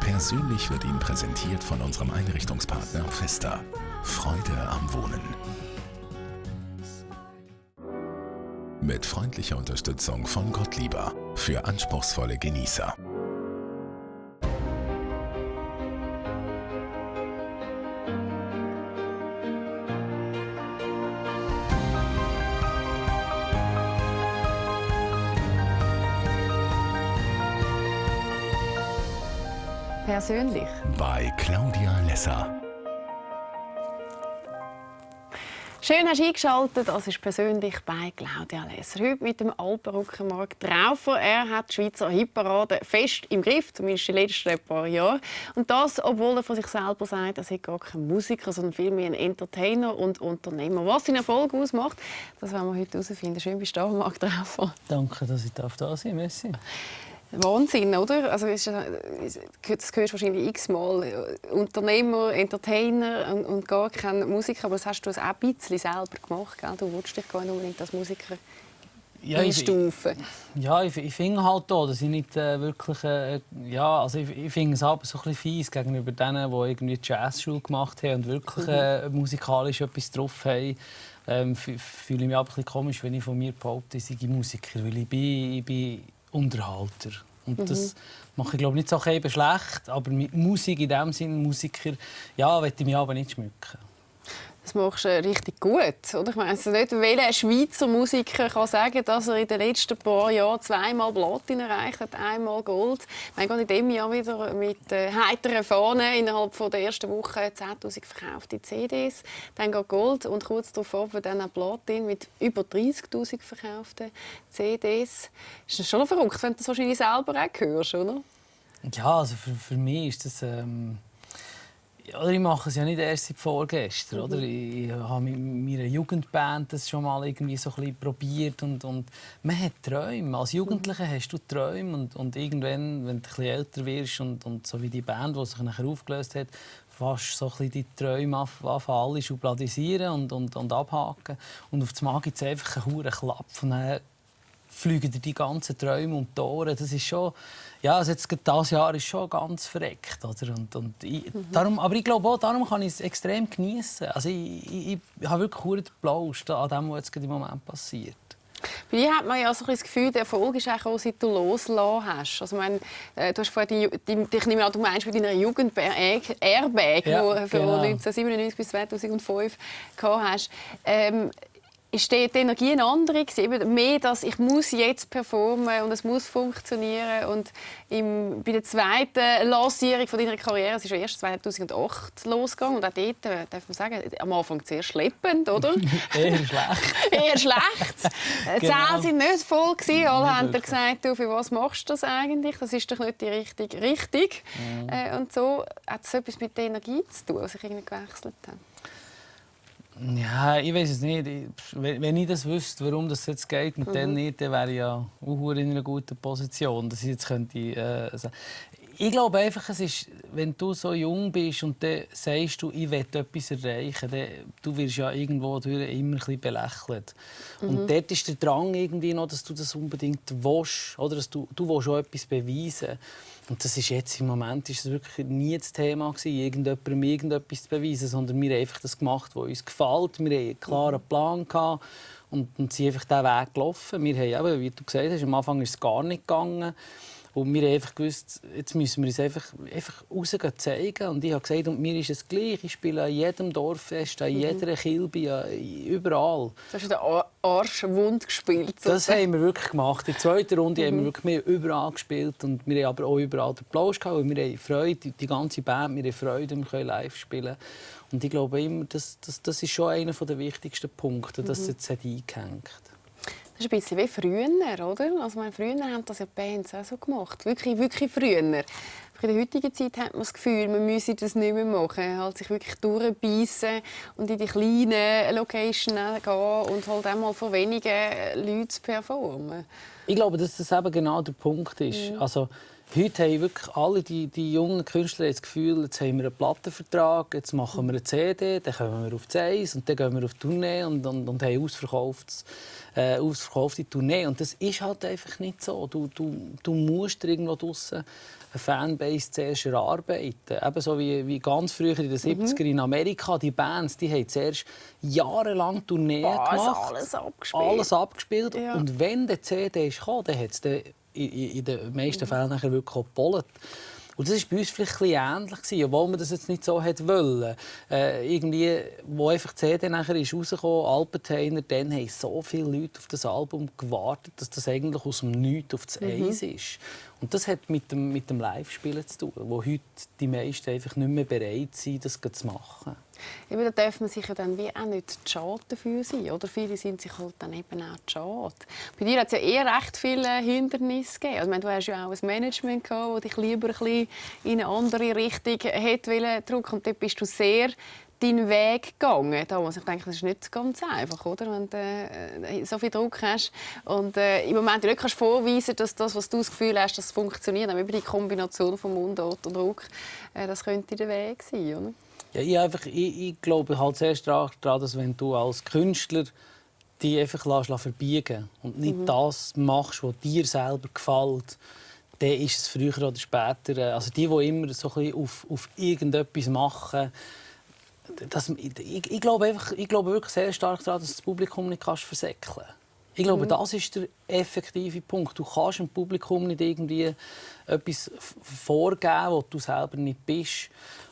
Persönlich wird Ihnen präsentiert von unserem Einrichtungspartner Vesta. Freude am Wohnen. Mit freundlicher Unterstützung von Gottlieber für anspruchsvolle Genießer. Persönlich. Bei Claudia Lesser. Schön hast du eingeschaltet. Das ist persönlich bei Claudia Lesser. Heute mit dem Alpenrückenmark Traufer. Er hat die Schweizer Hitparade fest im Griff, zumindest die letzten paar Jahre. Und das, obwohl er von sich selber sagt, er sei gar kein Musiker, sondern vielmehr ein Entertainer und Unternehmer. Was seinen Erfolg ausmacht, das werden wir heute herausfinden. Schön bist du da, Mark Traufer. Danke, dass ich da sein darf. Merci. Wahnsinn, oder? Also, das hörst du wahrscheinlich x-mal. Unternehmer, Entertainer und gar kein Musiker. Aber das hast du auch ein bisschen selber gemacht, gell? Du willst dich gar nicht unbedingt als Musiker einstufen. Ich finde halt auch, dass ich nicht wirklich... also ich finde es aber so ein bisschen fies gegenüber denen, die irgendwie Jazzschule gemacht haben und wirklich musikalisch etwas drauf haben. Fühle ich mich aber ein bisschen komisch, wenn ich von mir behaupte, ich sei Musiker. Weil ich bin Unterhalter. Und das mache ich glaube nicht so eben schlecht, aber mit Musik in dem Sinne, Musiker, will ich mich aber nicht schmücken. Das machst du richtig gut, oder? Ich meine, nicht welcher Schweizer Musiker kann sagen, dass er in den letzten paar Jahren zweimal Platin erreicht hat, einmal Gold. Ich meine, gerade in diesem Jahr wieder mit heiteren Fahnen innerhalb der ersten Woche 10'000 verkaufte CDs, dann geht Gold und kurz darauf dann Platin mit über 30'000 verkauften CDs. Ist das schon verrückt, wenn du das wahrscheinlich selber auch hörst, oder? Ja, also für mich ist das... ich mache es ja nicht erst seit vorgestern. Oder? Ich habe mit meiner Jugendband das schon mal irgendwie so ein bisschen probiert. Und man hat Träume. Als Jugendlicher hast du Träume. Und irgendwann, wenn du ein bisschen älter wirst und so wie die Band, die sich nachher aufgelöst hat, fast so ein bisschen die Träume anfangen, alle schubladisieren und abhaken. Und auf einmal gibt es einfach einen hohen Klapp. Und dann fliegen dir die ganzen Träume um die Ohren. Das ist schon... Ja, also jetzt dieses Jahr ist schon ganz verreckt. Oder? Aber ich glaube auch, darum kann ich es extrem genießen. Also ich habe wirklich einen Applaus an dem, was jetzt im Moment passiert. Bei dir hat man ja so das Gefühl, der Erfolg ist auch, seit du losgelassen hast. Also, du hast vorhin ich nehme an, du meinst mit deiner Jugend Airbag, die du von 1997 bis 2005 gehabt hast. Ist die Energie eine andere gewesen? Mehr, dass ich muss jetzt performen und es muss funktionieren. Und bei der zweiten Lancierung von deiner Karriere, es ist ja erst 2008 losgegangen, und auch dort, darf man sagen, am Anfang sehr schleppend, oder? Eher schlecht. Eher schlecht. Die Zähne sind nicht voll gewesen. Alle haben gesagt, du, für was machst du das eigentlich? Das ist doch nicht die richtige Richtung. Und so hat es etwas mit der Energie zu tun, was sich irgendwie gewechselt hat. Ja, ich weiß es nicht. Wenn ich das wüsste, warum das jetzt geht und dann nicht, dann wäre ich ja auch in einer guten Position, dass ich jetzt könnte sagen. Ich glaube einfach, es ist, wenn du so jung bist und dann sagst du, ich will etwas erreichen, dann, du wirst ja irgendwo immer ein bisschen belächelt. Und dort ist der Drang irgendwie noch, dass du das unbedingt willst, oder dass du willst auch etwas beweisen. Und das ist jetzt im Moment ist das wirklich nie das Thema gewesen, irgendjemandem irgendetwas zu beweisen, sondern wir haben einfach das gemacht, was uns gefällt. Wir hatten einen klaren Plan gehabt und sind einfach diesen Weg gelaufen. Wir haben eben, wie du gesagt hast, am Anfang ist es gar nicht gegangen. Und wir haben einfach gewusst, jetzt müssen wir uns einfach raus zeigen. Und ich habe gesagt, und mir ist es gleich. Ich spiele an jedem Dorffest, an jeder Kilbe, überall. Du hast den Arsch wund gespielt. Das haben wir wirklich gemacht. In der zweiten Runde haben wir wirklich überall gespielt. Und wir haben aber auch überall den Applaus gehabt. Und wir haben Freude, die ganze Band, wir haben Freude, wir können live spielen. Und ich glaube immer, das ist schon einer der wichtigsten Punkte, dass es jetzt eingehängt hat. Das ist ein bisschen wie früher, oder? Also, früher haben das ja die Bands auch so gemacht. Wirklich, wirklich früher. In der heutigen Zeit hat man das Gefühl, man müsse das nicht mehr machen. Halt sich wirklich durchbeissen und in die kleinen Locations gehen und halt einmal von wenigen Leuten performen. Ich glaube, dass das eben genau der Punkt ist. Also, Heute haben wirklich alle die jungen Künstler das Gefühl, jetzt haben wir einen Plattenvertrag, jetzt machen wir eine CD, dann kommen wir auf die Eis und dann gehen wir auf die Tournee und haben ausverkaufte Tournee. Und das ist halt einfach nicht so. Du musst irgendwo draussen eine Fanbase zuerst erarbeiten. Ebenso wie ganz früher in den 70er in Amerika. Die Bands die haben zuerst jahrelang Tourneen gemacht. Alles abgespielt. Ja. Und wenn die CD kam, dann hat es in den meisten Fällen nachher wirklich auch gepollt. Und das war bei uns vielleicht ein bisschen ähnlich, obwohl man das jetzt nicht so wollte. Irgendwie, wo einfach die CD nachher rausgekommen ist, Alpenteiner, dann haben so viele Leute auf das Album gewartet, dass das eigentlich aus dem Nichts auf das Eis ist. Und das hat mit dem Live-Spielen zu tun, wo heute die meisten einfach nicht mehr bereit sind, das zu machen. Eben, da darf man sich ja dann wie auch nicht zu schade dafür sein. Oder? Viele sind sich halt dann eben auch zu schade. Bei dir hat es ja eher recht viele Hindernisse gegeben. Also, du hast ja auch ein Management gehabt, das dich lieber ein bisschen in eine andere Richtung drücken. Und dort bist du sehr deinen Weg gegangen. Da muss ich denken, das ist nicht ganz einfach, oder? Wenn du so viel Druck hast und im Moment nicht kannst vorweisen, dass das, was du das Gefühl hast, das funktioniert. Aber die Kombination von Mundart und Druck, das könnte der Weg sein, oder? Ja, ich glaube halt sehr stark daran, dass wenn du als Künstler dich einfach verbiegen und nicht das machst, was dir selber gefällt, dann ist es früher oder später... Also die immer so ein bisschen auf irgendetwas machen, ich glaube wirklich sehr stark daran, dass du das Publikum nicht versäckeln kannst. Ich glaube, das ist der effektive Punkt. Du kannst dem Publikum nicht irgendwie etwas vorgeben, was du selber nicht bist.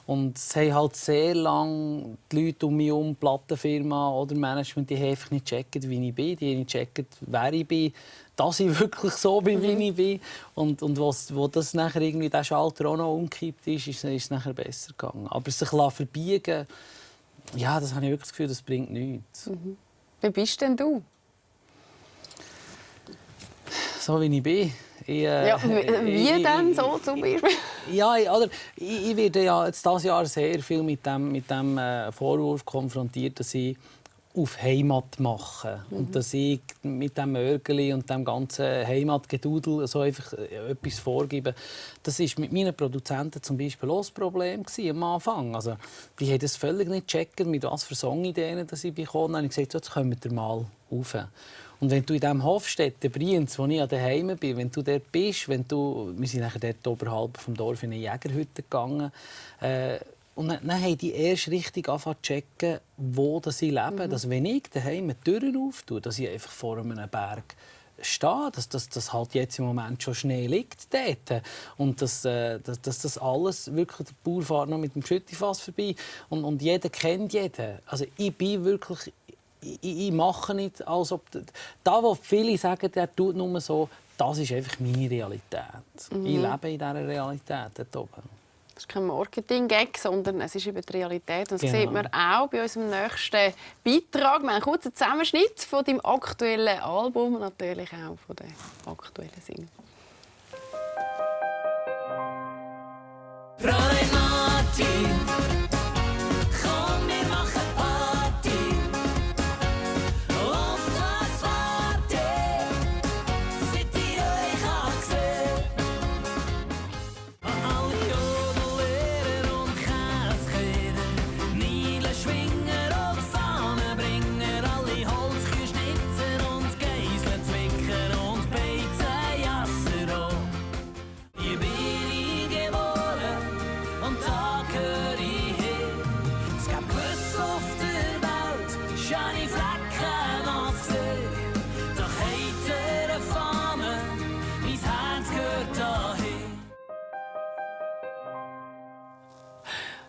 Und es haben halt sehr lange die Leute um mich herum, Plattenfirma oder Management, die haben einfach nicht gecheckt, wie ich bin. Die haben nicht gecheckt, wer ich bin, dass ich wirklich so bin, wie ich bin. Und wo das nachher irgendwie der Schalter auch noch umgekippt ist es nachher besser gegangen. Aber sich verbiegen, ja, das habe ich wirklich das Gefühl, das bringt nichts. Wie bist denn du? So wie ich bin. Wie denn so zum Beispiel? Ja, ich werde ja jetzt dieses Jahr sehr viel mit dem Vorwurf konfrontiert, dass ich auf Heimat mache. Und dass ich mit dem Mörgeli und dem ganzen Heimatgedudel so einfach etwas vorgebe. Das war mit meinen Produzenten zum Beispiel auch das Problem am Anfang. Also, die haben das völlig nicht gecheckt, mit was für Songideen ich bekommen habe. Ich habe gesagt, jetzt kommt ihr mal rauf. Und wenn du in diesem Hofstetten, Brienz, wo ich daheim bin, wenn du dort bist, wir sind nachher dort oberhalb vom Dorf in eine Jägerhütte gegangen, und dann haben die erst richtig angefangen zu checken, wo sie leben. Dass wenn ich daheim die Türen auftue, dass ich einfach vor einem Berg stehe, dass halt jetzt im Moment schon Schnee liegt dort. Und dass das alles wirklich, der Bauer fährt noch mit dem Schüttifass vorbei und jeder kennt jeden. Also ich bin wirklich... Ich mache nicht, als ob... Da, wo viele sagen, der tut nur so, das ist einfach meine Realität. Ich lebe in dieser Realität dort oben. Das ist kein Marketing-Gag, sondern es ist eben die Realität. Und das sieht man auch bei unserem nächsten Beitrag. Wir haben einen kurzen Zusammenschnitt von deinem aktuellen Album und natürlich auch von der aktuellen Single. Roy Martin, komm, wir machen Party. Auf das warte, seit ich euch angesehen. Alle Jodellehrer und Käsekleider, Nile Schwinger und Fahnenbringer, alle Holzkühe schnitzen und Geiseln zwicken und Beizen Jasser auch. Hier bin ich geboren und da gehör ich hin. Es gab Küsse auf der Welt, schöne Flecken noch gesehen. Doch heute eine Fahne, mein Herz gehört dahin.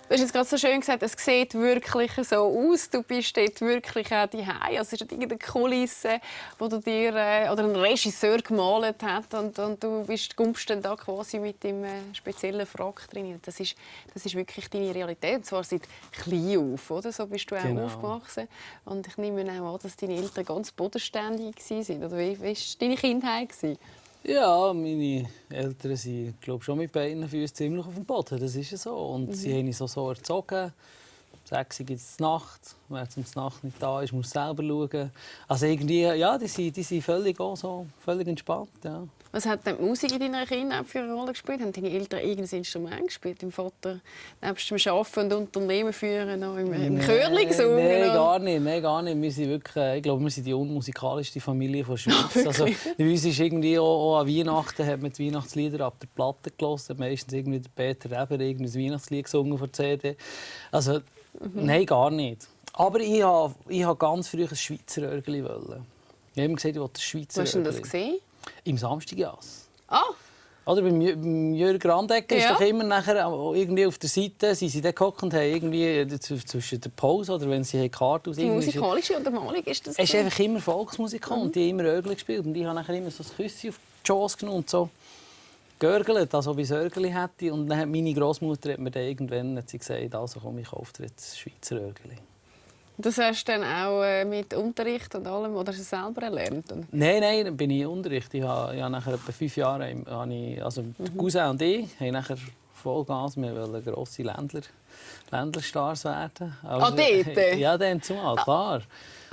Du hast jetzt gerade so schön gesagt, es sieht wirklich so aus. Du bist dort wirklich auch daheim. Also es ist irgendeine Kulisse, die du dir oder ein Regisseur gemalt hat und du kommst dann da quasi mit dem speziellen Frack drin. Das ist wirklich deine Realität. Und zwar seit klein auf, oder? So bist du auch aufgewachsen. Und ich nehme auch an, dass deine Eltern ganz bodenständig waren. Oder wie war deine Kindheit? Ja, meine Eltern sind, glaube ich, schon mit beiden Füßen ziemlich auf dem Boden. Das ist ja so. Und sie haben uns so erzogen. 6 Uhr gibt es Nacht. Wer zum Nacht nicht da ist, muss selber schauen. Also irgendwie, ja, die sind völlig entspannt. Ja. Was hat denn die Musik in deiner Kindheit für eine Rolle gespielt? Haben deine Eltern irgendein Instrument gespielt? Dein Vater nebst dem Arbeiten und Unternehmen führen noch im Chörli gesungen? Nein, gar nicht. Nein, gar nicht. Wir sind wirklich, ich glaube, wir sind die unmusikalischste Familie der Schweiz. Also, bei uns ist irgendwie auch an Weihnachten hat man die Weihnachtslieder ab der Platte gehört. Hat meistens irgendwie der Peter Reber irgendein Weihnachtslied gesungen von der CD. Also, nein, gar nicht. Aber ich wollte ganz früh ein Schweizer Örgeli. Ich habe immer gesagt, ich wollte ein Schweizer Örgeli. Wo hast du das Örgeli. gesehen? Im Samstagjas. Ah! Oder beim Jürgen Grandecker ist Ja. doch immer nachher irgendwie auf der Seite, sie dann gehockt und haben irgendwie zwischen der Pause oder wenn sie Karte aus Die musikalische Untermalung ist das? es ist einfach immer Volksmusik und die haben immer Örgeli gespielt und ich habe nachher immer so ein Küsschen auf die Schoss genommen und so geörgelt, also wie es Örgeli hätte. Und dann hat meine Großmutter hat mir dann irgendwann hat sie gesagt, also komm, ich kaufe dir jetzt ein Schweizer Örgeli. Das hast du dann auch mit Unterricht und allem, oder hast du es selber erlernt? Nein, dann bin ich in Unterricht. Ich habe nachher etwa 5 Jahre, also der Cousin und ich haben nachher Vollgas, wir wollen grosse Ländlerstars werden. Also, dort? Ja, dann zumal, klar.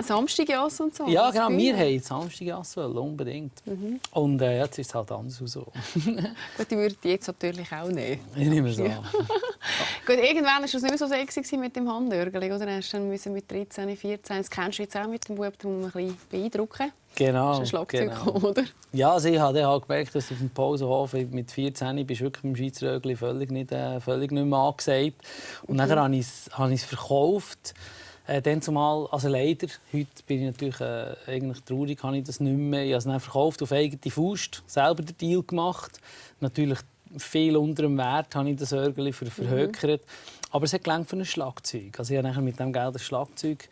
Samstagjas und so? Ja, genau, wir wollten Samstagjas, unbedingt. Und jetzt ist es halt anders so. Gut, die würde ich jetzt natürlich auch nehmen. Ich nehme so. Gut, irgendwann war es nicht mehr so sexy mit dem Handörgeli, oder? Hast du dann mit 13, 14, das kennst du jetzt auch mit dem Bub, da muss man ein bisschen beeindrucken. Genau. Das ist ein Schlagzeug, genau. oder? Ja, also ich habe dann halt gemerkt, dass auf dem Pausenhof mit 14 bist du wirklich mit dem Schweizer Örgeli völlig nicht mehr angesagt. Und dann habe ich es verkauft. Dann zumal, also leider, heute bin ich natürlich eigentlich traurig, habe ich das nicht mehr. Ich habe es dann verkauft auf eigene Faust, selber den Deal gemacht. Natürlich viel unter dem Wert habe ich das Örgeli verhökert. Aber es hat gelangt für ein Schlagzeug. Also ich habe nachher mit dem Geld ein Schlagzeug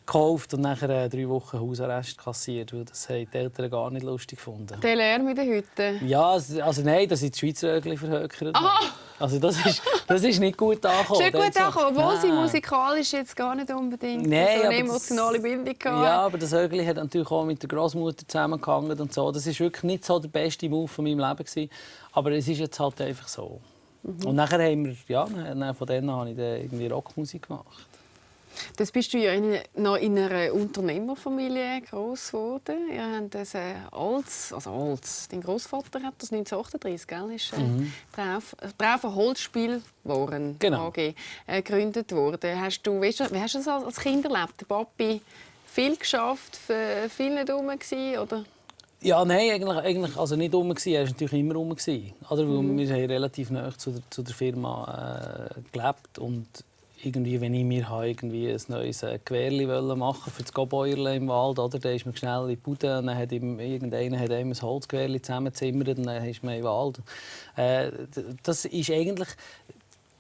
gekauft und nachher 3 Wochen Hausarrest kassiert, weil das haben die Eltern gar nicht lustig gefunden. Der Lärm in den Hütten. Ja, also nein, dass ich die Schweizer Örgeli verhökert habe. Also das ist nicht gut angekommen. Ist nicht gut angekommen, obwohl sie Nein. musikalisch jetzt gar nicht unbedingt Nein, so eine aber emotionale Bindung hatten. Ja, aber das Örgeli hat natürlich auch mit der Großmutter zusammengehangen und so. Das war wirklich nicht so der beste Move von meinem Leben gewesen. Aber es ist jetzt halt einfach so. Und nachher haben wir, ja, von dann an habe ich dann irgendwie Rockmusik gemacht. Das bist du ja noch in einer Unternehmerfamilie groß geworden. Ihr habt das altes. Dein Großvater hat das 1938, gell? Ist Traufer Holzspielwaren Genau. AG gegründet worden. Wie hast du das als Kind erlebt? Der Papi viel geschafft, viel nicht rum gewesen, oder? Ja, nein, eigentlich also nicht rum gewesen. Er war natürlich immer rum gewesen, oder? Weil wir haben relativ nahe zu der Firma gelebt und irgendwie, wenn ich mir irgendwie ein neues Gewehrli machen für das Gobäuerle im Wald, oder? Dann ist man schnell in die Bude und dann hat irgendeiner ein Holzgewehrli zusammengezimmert und dann ist man im Wald. Das ist eigentlich...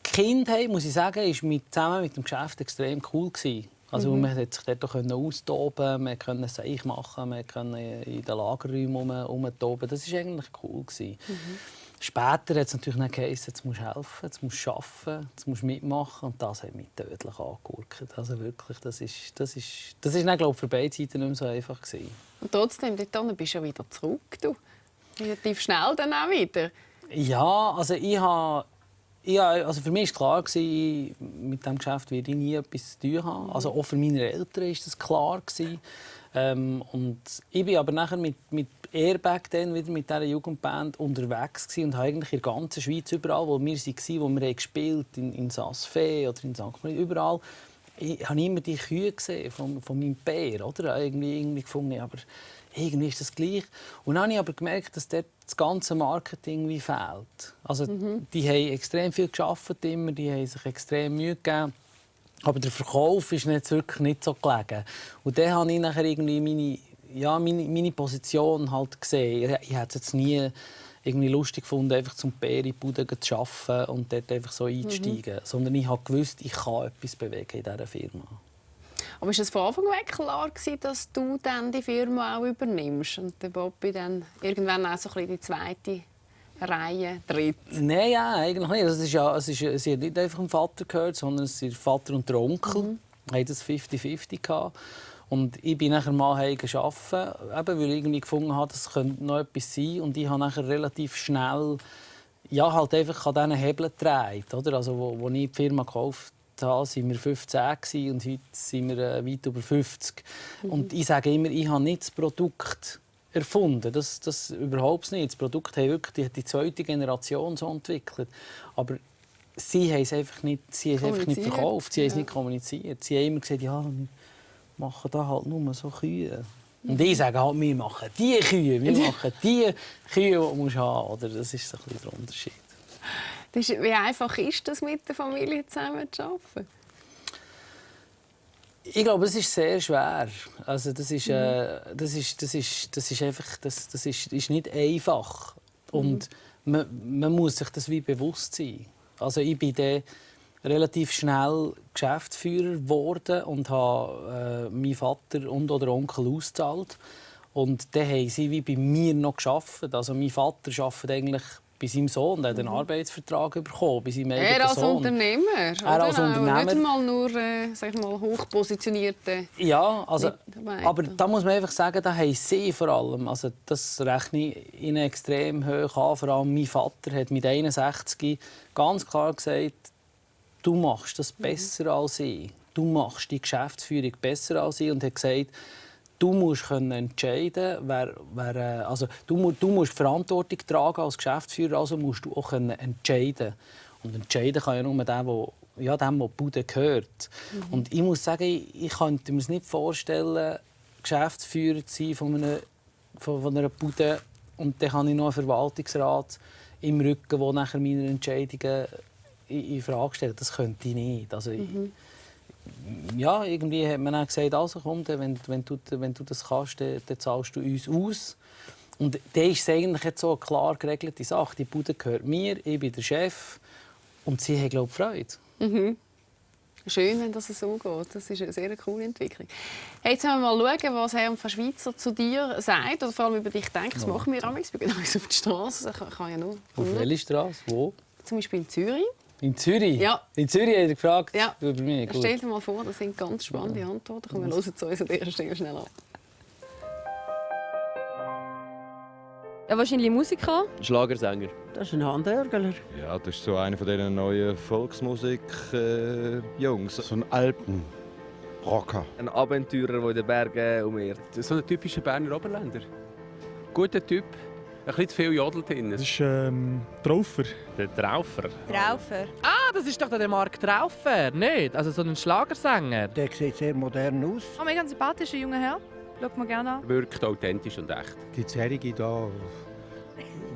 Die Kindheit, muss ich sagen, war zusammen mit dem Geschäft extrem cool gewesen. Also man konnte sich dort austoben, man konnte Seich machen, man konnte in den Lagerräumen herumtoben. Das war eigentlich cool gewesen. Später hat es natürlich nicht geheißen, jetzt musst du helfen, jetzt musst du arbeiten, jetzt musst du mitmachen. Und das hat mich tödlich angeguckt. Also wirklich, das ist dann, glaube ich, für beide Seiten nicht mehr so einfach gewesen. Und trotzdem, dort bist du ja wieder zurück. Du. Relativ schnell dann auch wieder. Ja, also also für mich war klar, mit diesem Geschäft werde ich nie etwas zu tun haben. Also auch für meine Eltern war das klar. Und ich bin aber nachher mit Airbag dann wieder mit dieser Jugendband unterwegs und habe eigentlich in der ganzen Schweiz, überall, wo wir waren, wo wir gespielt haben, in Saas-Fee oder in St. Marien, überall, habe ich immer die Kühe gesehen von meinem Bär. Oder? Irgendwie gefunden, aber irgendwie ist das gleich. Und dann habe ich aber gemerkt, dass dort das ganze Marketing wie fehlt. Also, die haben extrem viel gearbeitet, immer, die haben sich extrem Mühe gegeben. Aber der Verkauf ist jetzt wirklich nicht so gelegen. Und dann habe ich nachher irgendwie meine Position halt gesehen. Ich hätte es jetzt nie irgendwie lustig gefunden, einfach zum Bär in die Bude zu arbeiten und dort einfach so einzusteigen. Sondern ich habe gewusst, ich kann etwas bewegen in dieser Firma. Aber war es von Anfang an klar, dass du dann die Firma auch übernimmst und der Bobby dann irgendwann auch so ein bisschen die zweite Reihe tritt? Nein, ja, eigentlich nicht. Sie hat nicht einfach dem Vater gehört, sondern es sind der Vater und der Onkel. Die hatten das 50-50 gehabt. Und ich bin nachher mal arbeiten, eben, weil ich irgendwie gefunden habe, das könnte noch etwas sein. Und ich habe nachher relativ schnell halt einfach an diesen Hebeln gedreht. Oder? Also, wo ich die Firma gekauft habe, waren wir 15 und heute sind wir weit über 50. Und ich sage immer, ich habe nicht das Produkt erfunden. Das überhaupt nicht. Das Produkt hat wirklich die zweite Generation so entwickelt. Aber sie haben es einfach nicht verkauft, sie haben es nicht kommuniziert. Sie haben immer gesagt, ja, wir machen da halt nur so Kühe. Und ich sage halt, wir machen die Kühe, wir machen die Kühe, die du haben musst. Oder das ist so ein bisschen der Unterschied. Wie einfach ist das, mit der Familie zusammen zu arbeiten? Ich glaube, es ist sehr schwer. Also das ist nicht einfach. Und man muss sich das wie bewusst sein. Also ich bin dann relativ schnell Geschäftsführer geworden und habe meinen Vater und oder Onkel ausgezahlt. Und dann haben sie wie bei mir noch gearbeitet. Also mein Vater arbeitet eigentlich bei seinem Sohn und hat einen Arbeitsvertrag bekommen, bei seinem eigenen als Sohn. Unternehmer? Er als Unternehmer. Nicht einmal nur sag ich mal, hochpositionierte Ja, also, Mitarbeiter. aber da muss man einfach sagen, da haben sie vor allem, also das rechne ich ihnen extrem hoch an. Vor allem mein Vater hat mit 61 ganz klar gesagt, du machst das besser als ich. Du machst die Geschäftsführung besser als ich und hat gesagt, du musst entscheiden, also du musst Verantwortung tragen als Geschäftsführer, also musst du auch entscheiden. Und entscheiden kann ja nur dem, der die Bude gehört. Und ich muss sagen, ich könnte mir es nicht vorstellen, Geschäftsführer zu sein von einer Bude und dann habe ich noch einen Verwaltungsrat im Rücken, der nachher meine Entscheidungen in Frage stellt. Das könnte ich nicht. Also, ja, irgendwie hat man dann gesagt, also komm, wenn du das kannst, dann zahlst du uns aus. Und dann ist es eigentlich jetzt so eine klar geregelte Sache. Die Bude gehört mir, ich bin der Chef. Und sie haben, glaube ich, Freude. Schön, wenn das so geht. Das ist eine sehr coole Entwicklung. Hey, jetzt wollen wir mal schauen, was Herr Schweizer zu dir sagt. Oder vor allem über dich denkt. Das machen wir amigs. Wir gehen auf die Straße. Das kann ja nur. Auf welche Straße? Wo? Zum Beispiel in Zürich. In Zürich? Ja. In Zürich hat er gefragt Ja. über mich. Gut. Stell dir mal vor, das sind ganz spannende Antworten. Komm, wir hören zu uns an dieser Stelle schnell an. Ja, wahrscheinlich Musiker. Schlagersänger. Das ist ein Handwerker. Ja, das ist so einer von diesen neuen Volksmusik-Jungs. So ein Alpenrocker. Ein Abenteurer, der in den Bergen umherirrt. So ein typischer Berner Oberländer. Guter Typ, ein bisschen zu viel Jodel drin. Das ist Traufer. Der Traufer. Traufer. Ah, das ist doch der Marc Traufer, nicht? Also so ein Schlagersänger. Der sieht sehr modern aus. Oh, mega sympathischer junger Herr. Schaut mir gerne an. Wirkt authentisch und echt. Gibt es einige da,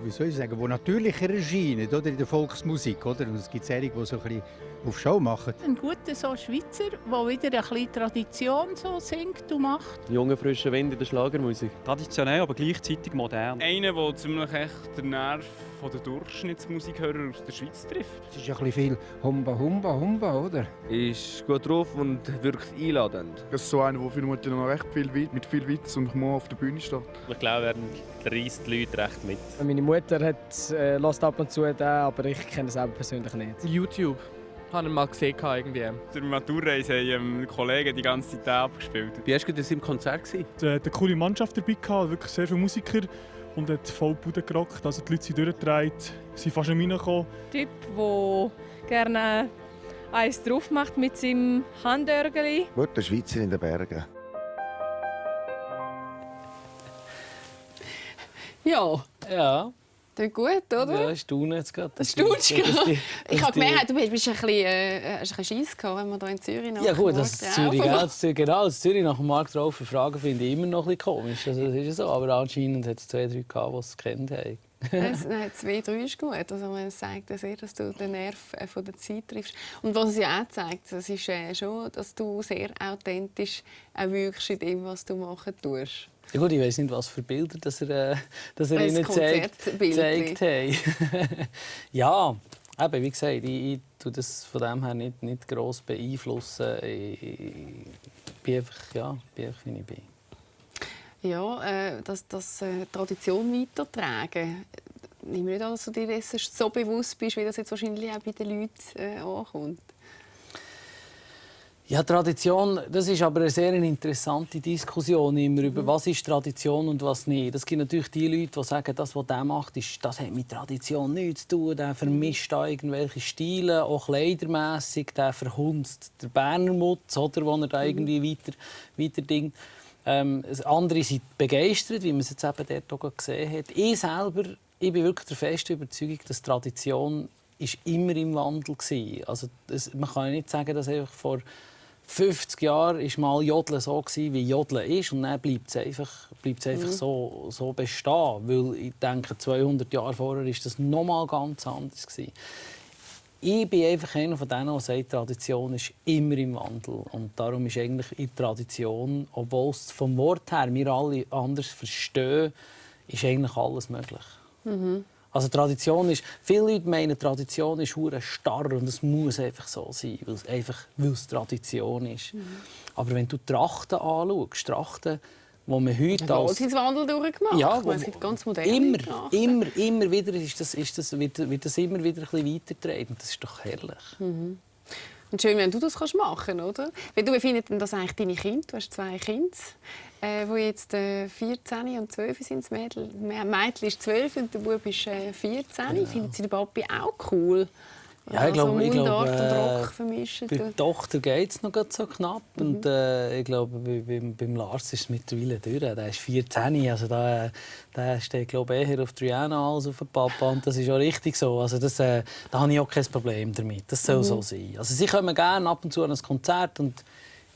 wie soll ich sagen, die natürlicher erscheinen oder, in der Volksmusik. Oder? Und es gibt einige, die so ein bisschen auf Show machen. Ein guter so Schweizer, der wieder ein bisschen Tradition so singt und macht. Junger, frischer Wind in der Schlagermusik. Traditionell, aber gleichzeitig modern. Einer, der ziemlich echt den Nerv der Durchschnittsmusikhörer aus der Schweiz trifft. Es ist ein bisschen viel Humba, Humba, Humba, oder? Ist gut drauf und wirkt einladend. Das ist so einer, der vermutlich noch recht mit viel Witz und Humor auf der Bühne steht. Ich glaube, er reißt die Leute recht mit. Meine Mutter hört ab und zu den, aber ich kenne es selber persönlich nicht. YouTube. Habe ich mal gesehen irgendwie. Der Maturreise haben Kollegen die ganze Zeit abgespielt. Wie hast du das im Konzert gesehen? Eine coole Mannschaft dabei gehabt, wirklich sehr viele Musiker und hat voll Bude gerockt. Also die Leute sind durchgedreht, sind fast nicht reingekommen. Typ, der gerne eins drauf macht mit seinem Handörgeli. Mutter Schweizer in den Bergen. Ja. Ja. Das ist gut, oder? Ja, ich staune jetzt gerade. Das staunst du gerade? Ich habe gemerkt, du bist ein bisschen Schiss gehabt, wenn wir hier in Zürich nach ja gut, das Zürich, das Zürich nach dem Markt drauf fragen, finde ich immer noch ein bisschen komisch. Also, das ist ja so. Aber anscheinend hat es 2, 3 gehabt, die es kennt haben. Nein, 2, 3 ist gut. Also, man zeigt sehr, dass du den Nerv von der Zeit triffst. Und was es ja auch zeigt, das ist schon, dass du sehr authentisch auch wirkst in dem, was du machen tust. Ja gut, ich weiss nicht, was für Bilder dass er ihnen gezeigt haben. Ja, eben, wie gesagt, ich tue das von dem her nicht gross beeinflussen. Ich bin einfach, wie ich bin. Ja, dass Tradition weitertragen. Ich nehme nicht an, dass du dir dessen so bewusst bist, wie das jetzt wahrscheinlich auch bei den Leuten ankommt. Ja, Tradition, das ist aber eine sehr interessante Diskussion immer über was ist Tradition und was nicht. Es gibt natürlich die Leute, die sagen, das, was der macht, das hat mit Tradition nichts zu tun. Der vermischt da irgendwelche Stile, auch kleidermässig. Der verhunzt den Berner Mutz, oder, wo er da irgendwie weiter dingt. Andere sind begeistert, wie man es jetzt eben dort auch gesehen hat. Ich selber, ich bin wirklich der festen Überzeugung, dass Tradition ist immer im Wandel war. Also, man kann ja nicht sagen, dass einfach vor 50 Jahren ist mal Jodeln so gewesen, wie Jodeln ist, und dann bleibt es einfach so bestehen. Weil ich denke, 200 Jahre vorher war das noch mal ganz anders gewesen. Ich bin einfach einer von denen, der sagt, Tradition ist immer im Wandel. Und darum ist eigentlich in Tradition, obwohl es vom Wort her wir alle anders verstehen, ist eigentlich alles möglich. Also Tradition ist, viele Leute meinen, Tradition ist hure starr und es muss einfach so sein, weil es Tradition ist. Aber wenn du Trachten anschaust, Trachten, wo man heute als Wandel durchgemacht. Ja, es gibt ganz moderne immer wieder wird das immer wieder ein bisschen weitergetragen. Das ist doch herrlich. Und schön, wenn du das machen kannst, oder? Wie finden das eigentlich deine Kinder? Du hast 2 Kinder, die jetzt 14 und 12 sind. Das Mädchen ist 12 und der Bub ist 14. Genau. Finden sie den Papi auch cool? Ja, ich glaube, Mundart und Rock vermischen. Bei der Tochter geht es noch so knapp. Und ich glaube, beim Lars ist es mittlerweile durch. Der ist 14. Also der steht, glaube ich, eher auf Triana als auf den Papa. Und das ist auch richtig so. Also da habe ich auch kein Problem damit. Das soll so sein. Also sie kommen gerne ab und zu an ein Konzert. Und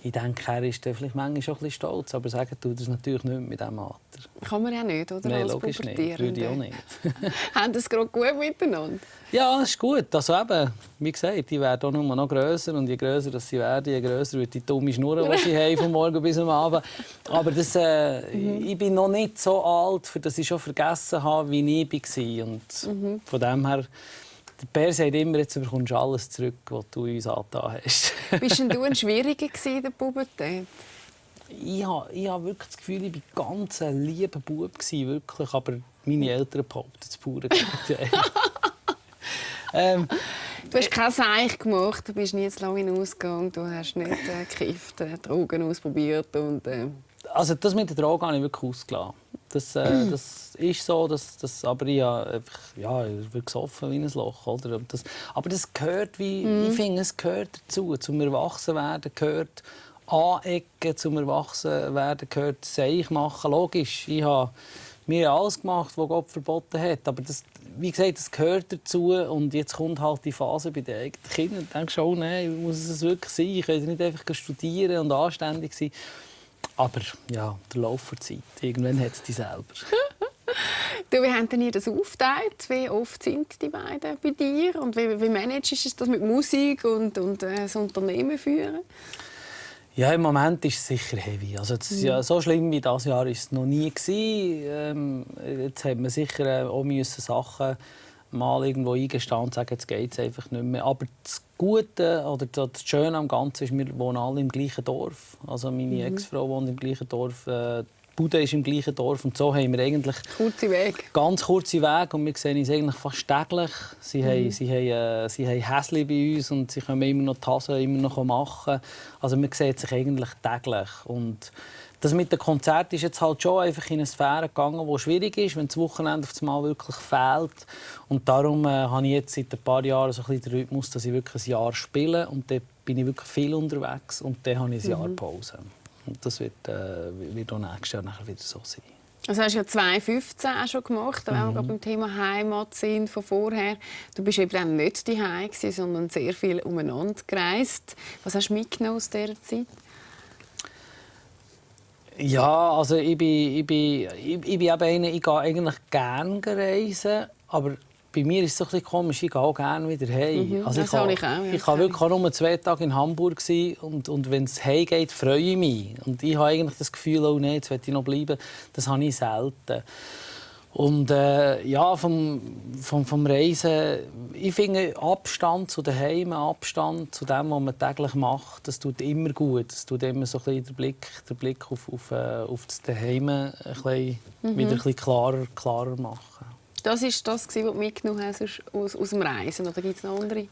ich denke, er ist vielleicht manchmal schon ein bisschen stolz. Aber sagen tut das natürlich nicht mit diesem Alter. Kann man ja nicht, oder? Nein, logisch nicht. Würde ich auch nicht. Haben das gerade gut miteinander? Ja, das ist gut. Also eben, wie gesagt, die werden auch nur noch grösser. Und je grösser sie werden, je grösser wird die dumme Schnur, die sie haben, von morgen bis am Abend. Aber ich bin noch nicht so alt, für dass ich schon vergessen habe, wie ich war. Und von dem her, der Bär sagt immer, jetzt bekommst du alles zurück, was du uns angetan hast. Bist du ein Schwieriger in der Pubertät? Ich habe wirklich das Gefühl, ich war ganz ein lieber Bub, wirklich, aber meine Eltern behaupten das pure Gegenteil. Du hast kein Seich gemacht, du bist nie zu lange in Ausgang, du hast nicht gekifft, Drogen ausprobiert. Also das mit den Drogen habe ich wirklich ausgelassen. Das ist so, aber ich bin gesoffen wie ein Loch. Oder? Aber das gehört, ich finde, es gehört dazu. Zum Erwachsenwerden gehört Anecken, zum Erwachsenwerden gehört Seich machen. Logisch, ich habe mir alles gemacht, was Gott verboten hat. Aber wie gesagt, das gehört dazu. Und jetzt kommt halt die Phase bei den eigenen Kindern. Ich denke schon, nein, muss es wirklich sein? Ich kann nicht einfach studieren und anständig sein. Aber ja, der Lauf der Zeit. Irgendwann hat es dich selber. Wie habt ihr das aufgeteilt? Wie oft sind die beiden bei dir? Und wie managst du das mit Musik und das Unternehmen führen? Ja, im Moment ist es sicher heavy. Also, so schlimm wie dieses Jahr war es noch nie. Jetzt hat man sicher auch Sachen mal irgendwo eingestehen und sagen, jetzt geht es einfach nicht mehr. Aber das Gute oder das Schöne am Ganzen ist, wir wohnen alle im gleichen Dorf. Also meine Ex-Frau wohnt im gleichen Dorf, die Bude ist im gleichen Dorf und so haben wir eigentlich ganz kurze Wege und wir sehen uns eigentlich fast täglich. Sie haben Häsli bei uns und sie können immer noch die Hasen immer noch machen. Also man sieht sich eigentlich täglich. Und das mit dem Konzert ist jetzt halt schon einfach in eine Sphäre gegangen, die schwierig ist, wenn das Wochenende auf einmal wirklich fehlt. Und darum habe ich jetzt seit ein paar Jahren so ein bisschen den Rhythmus, dass ich wirklich ein Jahr spiele und dann bin ich wirklich viel unterwegs und dann habe ich ein Jahr Pause. Und das wird auch nächstes Jahr nachher wieder so sein. Also hast du ja 2015 auch schon gemacht, wenn wir gerade beim Thema Heimat sind von vorher. Du bist eben dann nicht daheim gewesen, sondern sehr viel umeinander gereist. Was hast du mitgenommen aus dieser Zeit? Ja, also ich bin eben einer, ich gehe eigentlich gerne reisen, aber bei mir ist es so ein bisschen komisch, ich gehe auch gerne wieder heim. Also ich war wirklich nur 2 Tage in Hamburg und wenn es heim geht, freue ich mich. Und ich habe eigentlich das Gefühl, oh nein, jetzt will ich noch bleiben. Das habe ich selten. Und ja, vom Reisen, ich finde Abstand zu den Heimen, Abstand zu dem, was man täglich macht, das tut immer gut. Das tut immer so ein bisschen den Blick auf das Heim wieder ein bisschen klarer machen. Das war das, was du mitgenommen hast aus dem Reisen, oder gibt es noch andere?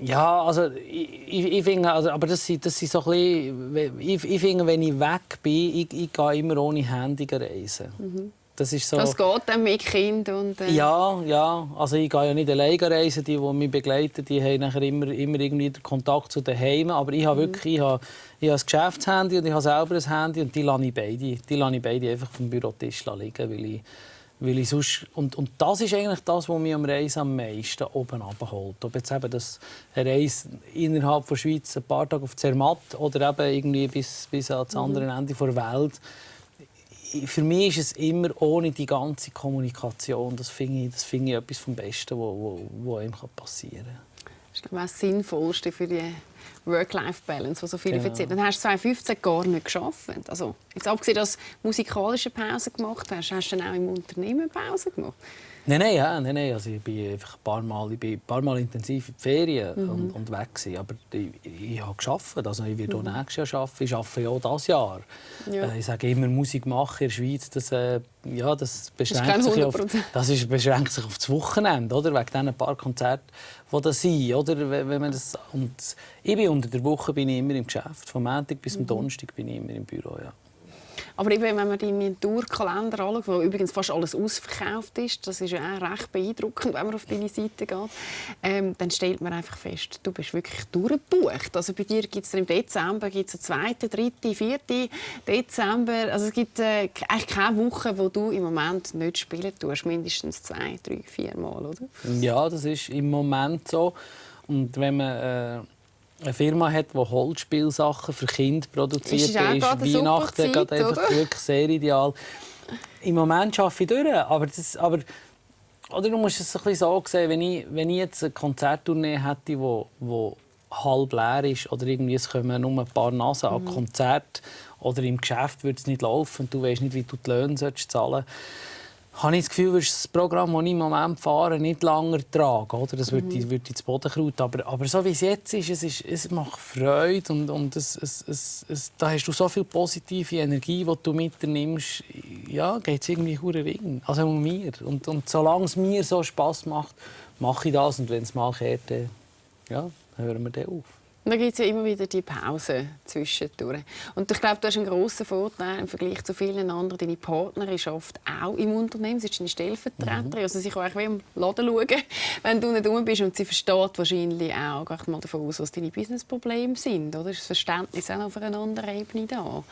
Ja, also ich finde, aber das sind so ein bisschen, ich finde, wenn ich weg bin, ich gehe immer ohne Handy reisen. Das ist so. Das geht dann mit Kind und Ja. Also ich gehe ja nicht alleine reisen. Die mich begleiten, die haben nachher immer irgendwie den Kontakt zu den Heimen. Aber ich habe wirklich, ich habe ein Geschäftshandy und ich habe selber ein Handy und die lasse ich beide einfach vom Bürotisch liegen, weil ich sonst, und das ist eigentlich das, was mich am Reisen am meisten oben abholt. Ob jetzt eben das Reise innerhalb der Schweiz ein paar Tage auf Zermatt oder eben irgendwie bis ans andere Ende der Welt. Für mich ist es immer ohne die ganze Kommunikation. Das finde ich etwas vom Besten, was einem passieren kann. Das ist das Sinnvollste für die Work-Life-Balance, die so viele erzählen. Dann hast du 2015 gar nicht gearbeitet. Also, jetzt abgesehen, dass du musikalische Pause gemacht hast, hast du dann auch im Unternehmen Pause gemacht? Nein. Also ich bin einfach ein paar Mal intensiv in die Ferien und weg gewesen. Aber ich habe gearbeitet. Also ich werde auch nächstes Jahr arbeiten. Ich arbeite ja auch dieses Jahr. Ja. Ich sage immer, Musik machen in der Schweiz, das beschränkt sich auf das Wochenende, oder? Wegen diesen paar Konzerten, die da sind. Oder? Wenn man das, und ich bin unter der Woche bin ich immer im Geschäft. Vom Montag bis zum Donnerstag bin ich immer im Büro. Ja. Aber eben, wenn man deinen Tourkalender anschaut, wo übrigens fast alles ausverkauft ist, das ist ja auch recht beeindruckend, wenn man auf deine Seite geht, dann stellt man einfach fest, du bist wirklich durchgebucht. Also bei dir gibt es im Dezember einen 2., 3., 4. Dezember. Also es gibt eigentlich keine Woche, wo du im Moment nicht spielen tust. Mindestens 2, 3, 4 Mal, oder? Ja, das ist im Moment so. Und wenn man eine Firma hat, die Holzspielsachen für Kinder produziert, ist Weihnachten wirklich sehr ideal. Im Moment arbeite ich durch, aber oder du musst es ein bisschen so sehen, wenn ich jetzt eine Konzerttournee hätte, die halb leer ist oder irgendwie es kommen nur ein paar Nasen an Konzert oder im Geschäft würde es nicht laufen und du weißt nicht, wie du die Löhne zahlen sollst, habe ich das Gefühl, dass das Programm, das ich im Moment fahre, nicht länger tragen. Oder? Das wird ins Boden kraut. Aber so wie es jetzt ist, es macht Freude und da hast du so viel positive Energie, die du mitnimmst. Ja, geht es irgendwie hure Ring. Also mir. Und solange es mir so Spass macht, mache ich das. Und wenn es mal kehrt, dann hören wir dann auf. Und dann gibt es ja immer wieder die Pause zwischendurch. Und ich glaube, du hast einen grossen Vorteil im Vergleich zu vielen anderen. Deine Partnerin ist oft auch im Unternehmen. Sie ist deine Stellvertreterin. Also sie kann auch wie im Laden schauen, wenn du nicht rum bist. Und sie versteht wahrscheinlich auch mal davon aus, was deine Businessprobleme sind. Oder? Ist das Verständnis auch auf einer anderen Ebene da?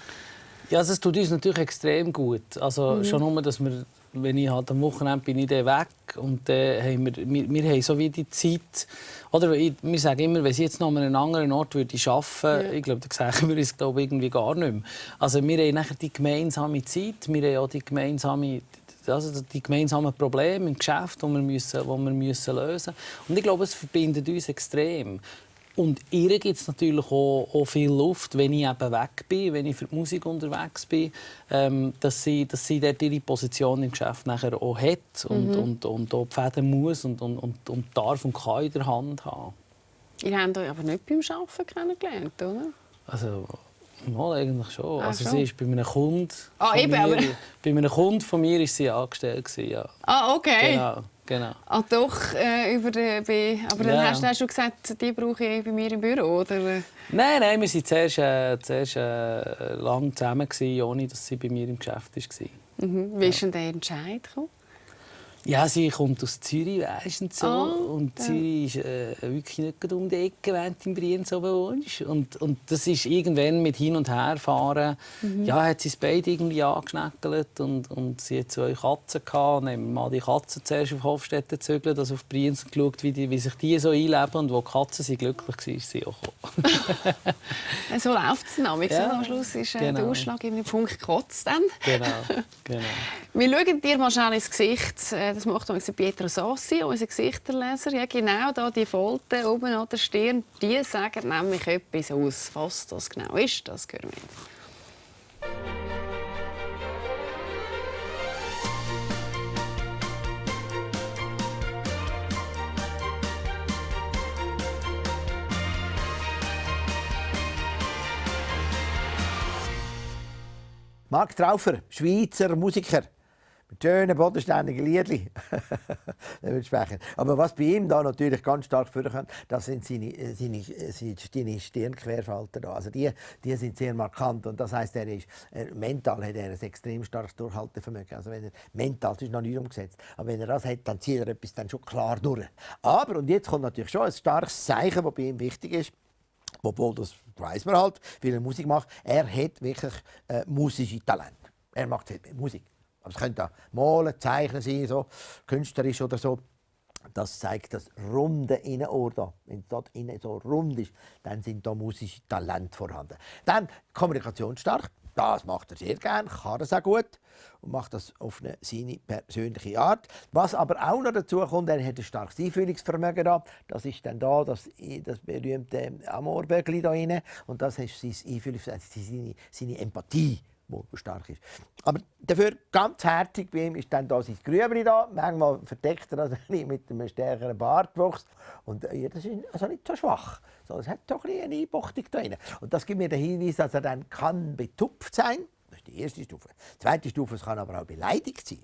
Ja, also es tut uns natürlich extrem gut. Also schon nur, dass wir, wenn ich halt am Wochenende bin ich dann weg und haben wir haben so wie die Zeit. Oder wir sagen immer, wenn ich jetzt noch an einem anderen Ort arbeiten würde, ich glaube, dann sagen wir es irgendwie gar nicht mehr. Also wir haben nachher die gemeinsame Zeit, wir haben auch die gemeinsamen Probleme im Geschäft, die wir müssen lösen. Und ich glaube, es verbindet uns extrem. Und ihr gibt es natürlich auch viel Luft, wenn ich eben weg bin, wenn ich für die Musik unterwegs bin, dass sie dort ihre Position im Geschäft nachher auch hat und auch die Fäden muss und darf und kann in der Hand haben. Ihr habt euch aber nicht beim Arbeiten kennengelernt, oder? Also, mal eigentlich schon. Also sie ist bei einem Kunden bei einem Kunden von mir ist sie angestellt gewesen, ja. Ah, okay. Genau. Ah, doch, aber dann hast du schon gesagt, die brauche ich bei mir im Büro, oder? Nein, wir waren zuerst lange zusammen, ohne dass sie bei mir im Geschäft war. Wie ist denn der Entscheid gekommen? Ja, sie kommt aus Zürich, weißt du, so. Und Zürich ist wirklich nicht um die Ecke, wenn du in Brienz oben wohnst. Und das ist irgendwann mit Hin- und Herfahren, hat sie es beide irgendwie angeschneckelt. Und sie hat 2 Katzen gehabt. Und haben mal die Katzen zuerst auf Hofstetten gezügelt, also auf Brienz und geschaut, wie sich die so einleben. Und wo die Katzen sind glücklich waren, ist sie auch gekommen. So läuft es noch. Am Schluss ist der ausschlaggebende Punkt gekotzt. Genau. Wir schauen dir mal schnell ins Gesicht. Das macht übrigens Pietro Sassi, unser Gesichterleser. Ja, genau, da die Falten oben an der Stirn, die sagen nämlich etwas aus. Was das genau ist, das hören wir jetzt. Mark Traufer, Schweizer Musiker. Mit schönen, bodenständigen Liedli. Aber was bei ihm da natürlich ganz stark vorkommt, das sind seine Stirnquerfalten da. Also die sind sehr markant und das heisst, mental hat er ein extrem starkes Durchhaltevermögen. Also wenn er mental, das ist noch nicht umgesetzt, aber wenn er das hat, dann zieht er etwas dann schon klar durch. Aber, und jetzt kommt natürlich schon ein starkes Zeichen, das bei ihm wichtig ist, obwohl das weiss man halt, weil er Musik macht, er hat wirklich musische Talent. Er macht viel mit Musik. Aber es könnte auch malen, zeichnen sein, so, künstlerisch oder so. Das zeigt das runde Innenohr da. Wenn es dort innen so rund ist, dann sind da musische Talente vorhanden. Dann kommunikationsstark. Das macht er sehr gerne, kann er auch gut und macht das auf seine persönliche Art. Was aber auch noch dazu kommt, er hat ein starkes Einfühlungsvermögen da. Das ist dann da, das berühmte Amorböckli da rein. Und das ist seine Empathie, die stark ist. Aber dafür ganz herzig bei ihm ist dann da sein Grübli da. Manchmal verdeckt er das mit einem stärkeren Bartwuchs. Und das ist also nicht so schwach. So, es hat doch eine Einbuchtung drin. Und das gibt mir den Hinweis, dass er dann kann betupft sein. Das ist die erste Stufe. Die zweite Stufe, es kann aber auch beleidigt sein.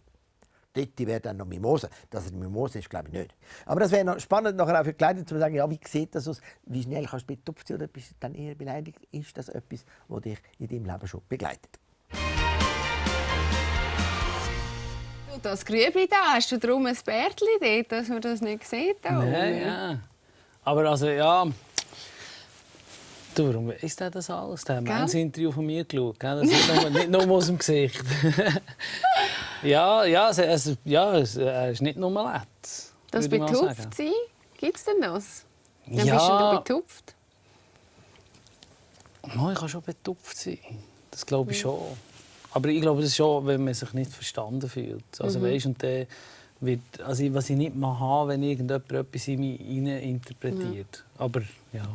Die dritte wäre dann noch Mimose. Dass er Mimose ist, glaube ich nicht. Aber das wäre noch spannend, nachher auch für die Leute zu sagen, ja, wie sieht das aus? Wie schnell kannst du betupft sein oder bist du dann eher beleidigt? Ist das etwas, das dich in deinem Leben schon begleitet? Das Grübli da, hast du darum ein Bärtchen dort, dass man das nicht sieht? Nein, ja. Aber also, ja... Du, warum ist das alles? Der hat ein Interview von mir geschaut. Das ist nicht nur aus dem Gesicht. ja, er ist nicht nur nett. Das betupft sein? Gibt es denn das? Dann ja. Bist du betupft? Ich kann schon betupft sein. Das glaube ich schon. Aber ich glaube, das ist schon, wenn man sich nicht verstanden fühlt. Also, weißt, und dann wird, also, was ich nicht mal habe, wenn irgendjemand etwas in mich interpretiert. Aber ja.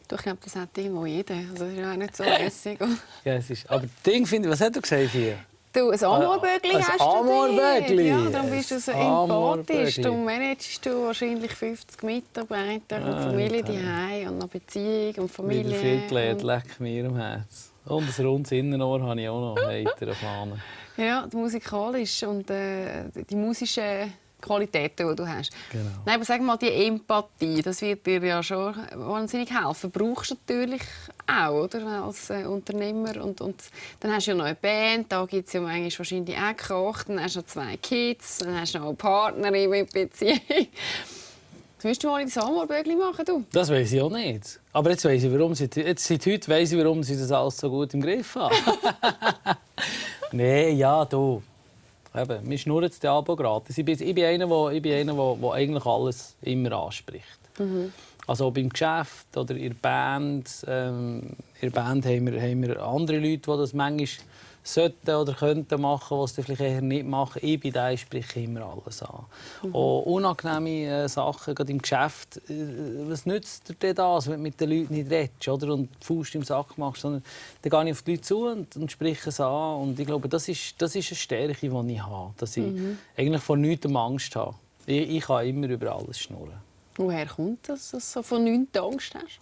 Du, ich glaube, das hat irgendwo jeder. Also, das ist auch nicht so lässig. Ja, es ist. Aber Ding finde ich, was hat er gesagt hier? Du, ein Amorböckli hast du Amorböckli. Ja, dann bist du so empathisch. Du managst du wahrscheinlich 50 Mitarbeiter und Familie daheim und noch Beziehung und Familie. Wieder viel gelernt, leck mir am Herz. Und ein rundes Innenohr habe ich auch noch heiter Fahne. Ja, die musikalische und die musischen Qualitäten, die du hast. Genau. Nein, aber sag mal, die Empathie, das wird dir ja schon wahnsinnig helfen. Brauchst du natürlich auch, oder? Als Unternehmer. Und dann hast du ja noch eine Band, da gibt es ja manchmal wahrscheinlich auch Krach. Dann hast du noch 2 Kids, dann hast du noch eine Partnerin mit Beziehung. Willst du mal das Amorböckli machen, du? Das weiss ich auch nicht. Aber jetzt weiss ich, warum seit heute weiss ich, warum sie das alles so gut im Griff haben. Nein, ja, du. Eben, wir schnurren es Abo gratis. Ich bin einer, der eigentlich alles immer anspricht. Also ob im Geschäft oder in der Band. In der Band haben wir andere Leute, die das manchmal sollten oder könnten machen, die es vielleicht eher nicht machen. Ich bin der, ich spreche immer alles an. Auch unangenehme Sachen, gerade im Geschäft. Was nützt dir das, wenn du mit den Leuten nicht redest, oder? Und die Faust im Sack machst, sondern dann gehe ich auf die Leute zu und spreche es an. Und ich glaube, das ist eine Stärke, die ich habe. Dass ich eigentlich vor nichts Angst habe. Ich kann immer über alles schnurren. Woher kommt das, dass du so vor nichts Angst hast?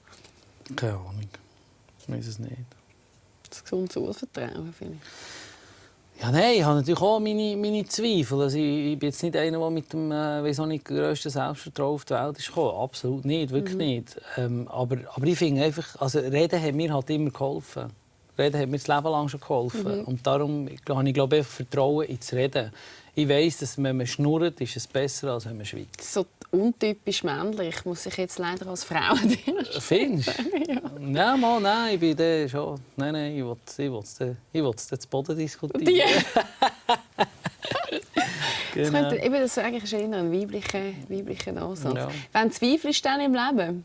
Keine Ahnung. Ich weiß es nicht. Das gesunde Selbstvertrauen, finde ich. Ja, nein, ich habe natürlich auch meine Zweifel. Also ich bin jetzt nicht einer, der mit dem grössten Selbstvertrauen auf die Welt ist gekommen. Absolut nicht, wirklich nicht. Aber ich finde einfach, also Reden hat mir halt immer geholfen. Reden hat mir das Leben lang schon geholfen. Und darum habe ich glaube ich, Vertrauen ins Reden. Ich weiss, dass wenn man schnurrt, ist es besser, als wenn man schweigt. So untypisch männlich, muss ich jetzt leider als Frau dir Findest du? Ja. Nein, ich bin der schon. Nein, ich will es zu Boden diskutieren. Genau. Das ist eigentlich eher ein weiblicher Ansatz. Ja. Wann zweifelst du denn im Leben?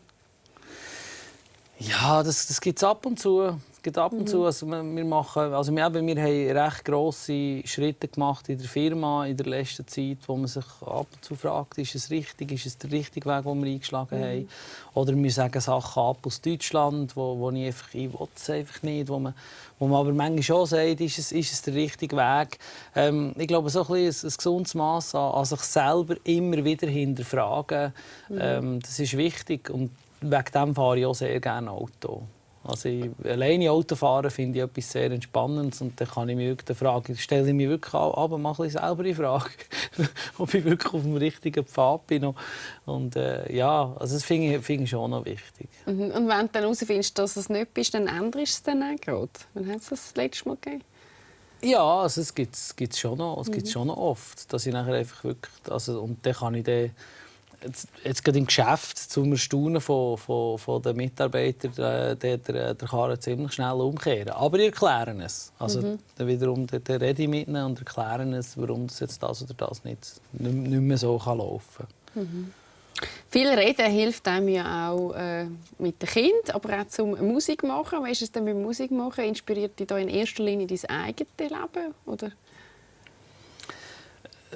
Ja, das gibt es ab und zu. Also wir haben recht grosse Schritte gemacht in der Firma in der letzten Zeit, wo man sich ab und zu fragt, ist es richtig, ist es der richtige Weg, den wir eingeschlagen haben? Oder wir sagen Sachen ab aus Deutschland, wo ich will es einfach nicht, wo man aber manchmal schon sagt, ist es der richtige Weg? Ich glaube, so ein gesundes Maß an sich selber immer wieder hinterfragen, das ist wichtig. Und wegen dem fahre ich auch sehr gerne Auto. Also alleine Autofahren finde ich etwas sehr Entspannendes und dann kann ich mir wirklich stelle ich mich wirklich aber mal ein bisschen selber in Frage, ob ich wirklich auf dem richtigen Pfad bin. Und ja, also das finde ich schon noch wichtig. Und wenn du dann herausfindest, dass du es nicht bist, dann änderst du es dann auch gerade? Wann hat es das letzte Mal gegeben? Ja, also es gibt's schon noch. Es gibt's schon noch oft, dass ich nachher einfach wirklich, also, und dann kann ich dann jetzt gerade im Geschäft zum Erstaunen von den Mitarbeitern der Karren ziemlich schnell umkehren. Aber ich erkläre es. Also dann wiederum dann rede ich mit ihnen und erkläre es, warum das jetzt das oder das nicht mehr so laufen kann. Viel Reden hilft einem ja auch mit den Kindern, aber auch zum Musik machen. Wie ist es denn mit Musik machen? Inspiriert dich da in erster Linie dein eigenes Leben? Oder?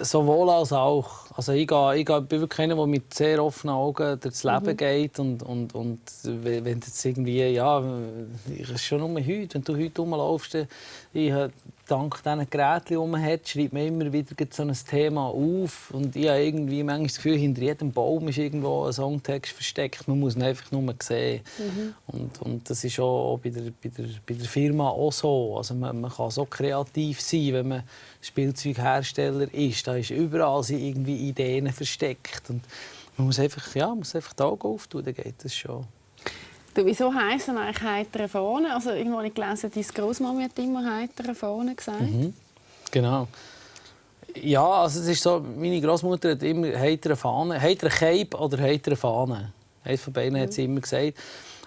Sowohl als auch. Also ich bin wirklich einer, der mit sehr offenen Augen durchs Leben geht. Und wenn jetzt irgendwie, ja, es ist schon nur heute, wenn du heute rumlaufst, dank diesen Geräten, die man hat, schreibt man immer wieder so ein Thema auf. Und ich habe irgendwie manchmal das Gefühl, hinter jedem Baum ist irgendwo ein Songtext versteckt. Man muss ihn einfach nur sehen. Und das ist auch bei der Firma auch so. Also man kann so kreativ sein, wenn man Spielzeughersteller ist. Da ist überall irgendwie Ideen versteckt. Und man muss einfach die Augen auftun, dann geht das schon. Du, wieso heissen eigentlich heitere Fahnen? Also irgendwo habe ich gelesen, deine Großmama hat immer heitere Fahnen gesagt. Genau. Ja, also es ist so, meine Großmutter hat immer heitere Fahnen, heitere Cape oder heitere Fahnen. Eines von beiden hat sie immer gesagt.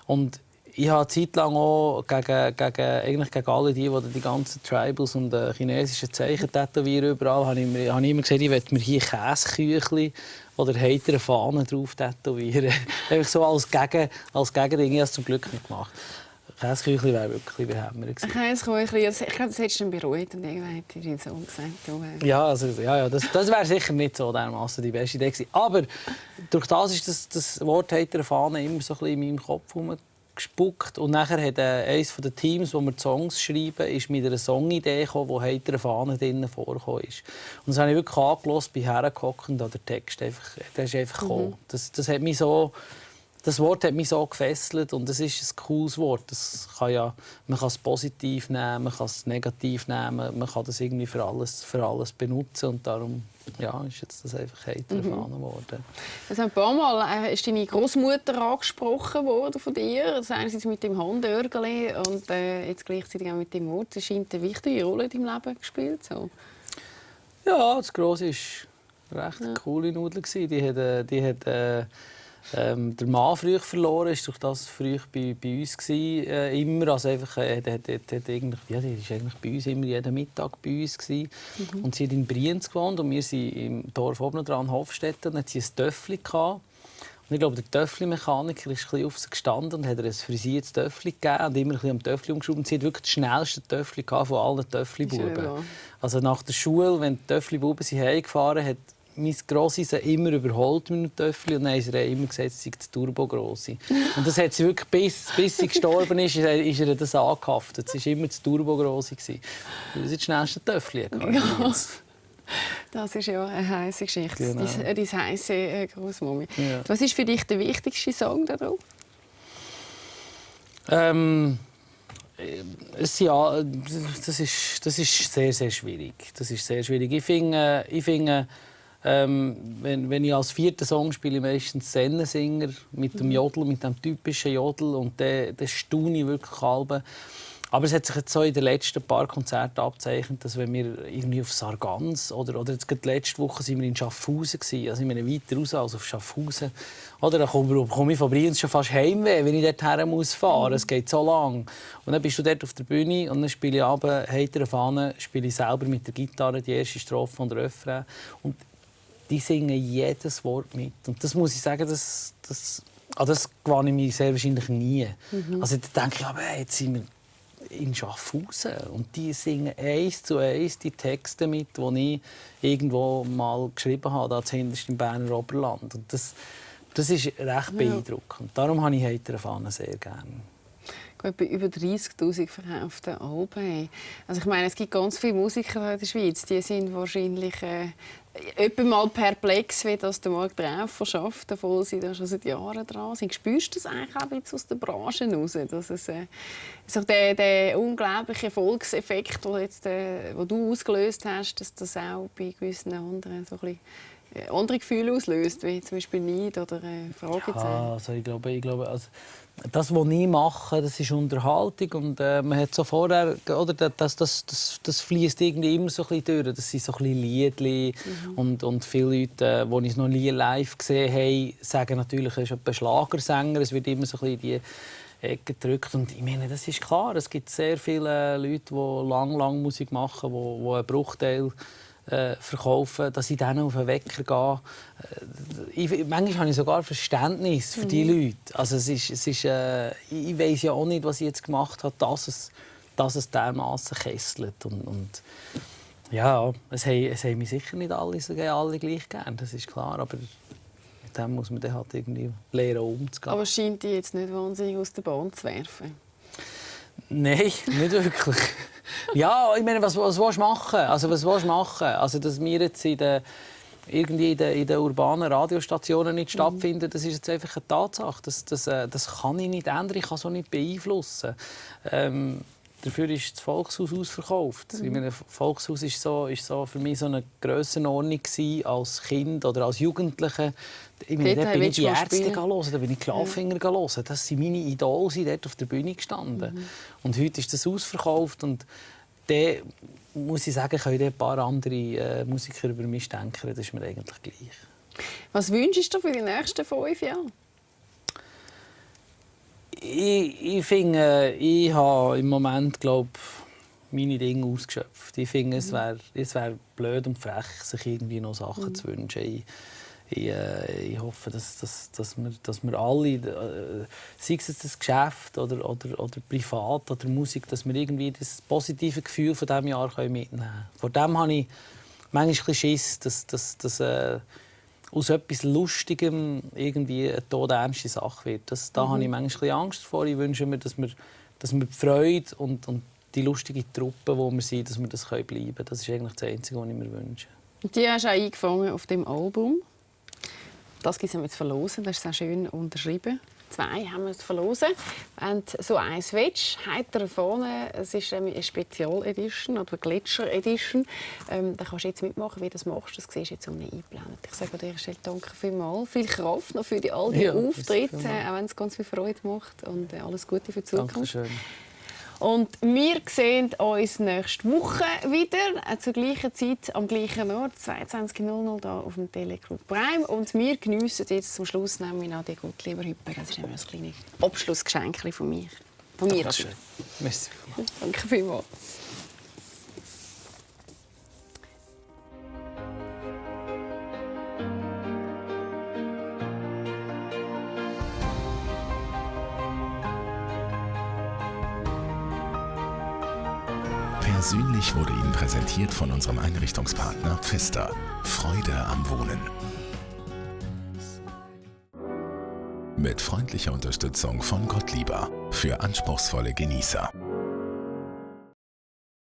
Und ich habe eine Zeit lang auch gegen alle die ganzen Tribals und chinesischen Zeichen tätowieren überall, habe ich immer gesagt, ich möchte mir hier Käseküchli oder heitere Fahnen drauf tätowieren. Einfach so als Gegending. Ich habe es zum Glück nicht gemacht. Käseküchli wäre wirklich behämmert gewesen. Käseküchli, ich glaube, das hättest du dann bereut und irgendwann hätte ich deinen Sohn gesagt. Ja, das wäre sicher nicht so dermassen die beste Idee gewesen. Aber durch das ist das Wort heitere Fahnen immer so ein bisschen in meinem Kopf gespuckt. Und nachher hat eines der Teams, wo wir die Songs schreiben, ist mit einer Songidee gekommen, wo heitere Fahnen drinnen vorgekommen ist. Und das habe ich wirklich angehört, bin hergehockt und der Text der ist einfach gekommen. Das Wort hat mich so gefesselt und es ist ein cooles Wort. Man kann es positiv nehmen, man kann es negativ nehmen, man kann das irgendwie für alles benutzen und darum ist jetzt das einfach heitere Fahne geworden. Also ein paar Mal ist deine Großmutter angesprochen worden von dir. Das einerseits mit dem Handörgeli und jetzt gleichzeitig auch mit dem Wort. Das scheint eine wichtige Rolle in deinem Leben gespielt. So. Ja, das Grosse war recht eine coole Nudel. Die hat der Mann früh verloren, ist durch das früh bei uns immer. Also einfach, die war eigentlich bei uns immer jeden Mittag bei uns und sie hat in Brienz gewohnt und wir sind im Dorf oben dran Hofstetten und hat sie ein Töffli gehabt. Und ich glaube, der Töffli-Mechaniker ist ein auf sie gestanden und hat ihr ein frisiertes Töffli gegeben und immer ein am Töffli umgeschraubt. Und sie hat wirklich das schnellste Töffli von allen Töffli-Buben. Also nach der Schule, wenn die Töffli-Buben heimgefahren hat, mein Grossi sie immer überholt mit dem Töffli und dann haben sie immer gesagt, sie sei das Turbo-Grossi. Und das hat sie wirklich, bis sie gestorben ist ihr das angehaftet. Sie war immer das Turbo-Grossi, weil sie das schnellste Töffli hatte. Das ist ja eine heisse Geschichte, genau. Deine heisse Großmami. Ja. Was ist für dich der wichtigste Song darauf? Das ist sehr, sehr schwierig. Ich finde wenn ich als vierten Song spiele, meistens Sennensinger mit dem Jodel, mit dem typischen Jodel und dann staune ich wirklich halb. Aber es hat sich jetzt so in den letzten paar Konzerten abgezeichnet, dass wenn wir irgendwie auf Sargans oder jetzt gerade letzte Woche sind wir in Schaffhausen gewesen, also ich meine weiter raus als auf Schaffhausen, oder dann komme ich von Brienz schon fast heimweh, wenn ich dort her muss fahren. Es geht so lang. Und dann bist du dort auf der Bühne und dann spiele ich abends heitere Fahne, spiele ich selber mit der Gitarre die erste Strophe und den Refrain. Und die singen jedes Wort mit. Und das muss ich sagen, das gewinne ich mich sehr wahrscheinlich nie. Also da denke ich, jetzt sind wir in Schaffhausen und die singen 1:1 die Texte mit, die ich irgendwo mal geschrieben habe, da hinterst im Berner Oberland. Und das ist recht beeindruckend. Darum habe ich heitere Fahnen sehr gerne. Etwa über 30'000 verkaufte Alben. Also ich meine, es gibt ganz viele Musiker in der Schweiz, die sind wahrscheinlich etwa mal perplex, wie das der Marc Trauffer schafft, obwohl sie da schon seit Jahren dran sind. Spürst du das eigentlich auch ein bisschen aus der Branche heraus? Dass es, so der unglaubliche Erfolgseffekt, den du ausgelöst hast, dass das auch bei gewissen anderen so ein bisschen andere Gefühle auslöst, wie zum Beispiel Neid oder Fragezeichen? Ja, also ich glaube also das, was ich mache, das ist Unterhaltung und man hat so vorher, oder das fließt irgendwie immer so ein bisschen durch. Das sind so ein bisschen Liedli und viele Leute, die ich noch nie live gesehen habe, sagen natürlich, er ist ein Schlagersänger. Es wird immer so ein bisschen in die Ecke gedrückt und ich meine, das ist klar. Es gibt sehr viele Leute, die lang Musik machen, die einen Bruchteil verkaufen, dass ich dann auf den Wecker gehe. Manchmal habe ich sogar Verständnis für die Leute. Also es ist, ich weiss ja auch nicht, was ich jetzt gemacht habe, dass es dermaßen kesselt. Und ja, es haben mich sicher nicht alle gleich gern, das ist klar. Aber mit dem muss man dann halt irgendwie lernen, umzugehen. Aber es scheint dich jetzt nicht wahnsinnig aus der Bahn zu werfen? Nein, nicht wirklich. Ja, ich meine, was willst du machen? Also, Also, dass wir jetzt in den urbanen Radiostationen nicht stattfinden, das ist jetzt einfach eine Tatsache. Das kann ich nicht ändern, ich kann es auch nicht beeinflussen. Dafür ist das Volkshaus ausverkauft. Ich meine, das Volkshaus war so für mich so eine Grössenordnung als Kind oder als Jugendliche. Ich meine, da bin ich die Ärzte hören, da bin ich Klafinger hören. Das sind meine Idole, dort auf der Bühne gestanden. Und heute ist das ausverkauft und dann muss ich sagen, können ein paar andere Musiker über mich denken. Das ist mir eigentlich gleich. Was wünschst du für die nächsten 5 Jahre? Ich finde, ich habe im Moment, meine Dinge ausgeschöpft. Ich finde, es wär blöd und frech, sich irgendwie noch Sachen zu wünschen. Ich hoffe, dass wir alle, sei es das Geschäft oder privat oder Musik, dass wir irgendwie das positive Gefühl von diesem Jahr mitnehmen können. Vor dem habe ich manchmal ein bisschen Schiss, dass aus etwas Lustigem irgendwie eine todernste Sache wird. Da habe ich manchmal ein bisschen Angst vor. Ich wünsche mir, dass wir die Freude und die lustige Truppe, die wir sind, dass wir das bleiben können. Das ist eigentlich das Einzige, was ich mir wünsche. Und die hast du auch eingefangen auf dem Album. Das gibt es jetzt verlosen. Das ist sehr schön unterschrieben. 2 haben wir zu verlosen. Wenn du so eins willst, heiter vorne, es ist eine Spezial-Edition oder Gletscher-Edition. Da kannst du jetzt mitmachen, wie du das machst. Das siehst du jetzt unten eingeblendet. Ich sage an dieser Stelle danke vielmals. Viel Kraft noch für all die Auftritte, auch wenn es ganz viel Freude macht. Und alles Gute für die Zukunft. Dankeschön. Und wir sehen uns nächste Woche wieder, zur gleichen Zeit, am gleichen Ort, 22:00 hier auf dem Teleclub Prime. Und wir geniessen jetzt zum Schluss nämlich noch die Gottlieb Hüpper. Das ist ein kleines Abschlussgeschenk von mir. Dankeschön. Merci. Danke vielmals. Persönlich wurde Ihnen präsentiert von unserem Einrichtungspartner Pfister. Freude am Wohnen. Mit freundlicher Unterstützung von Gottlieber für anspruchsvolle Genießer.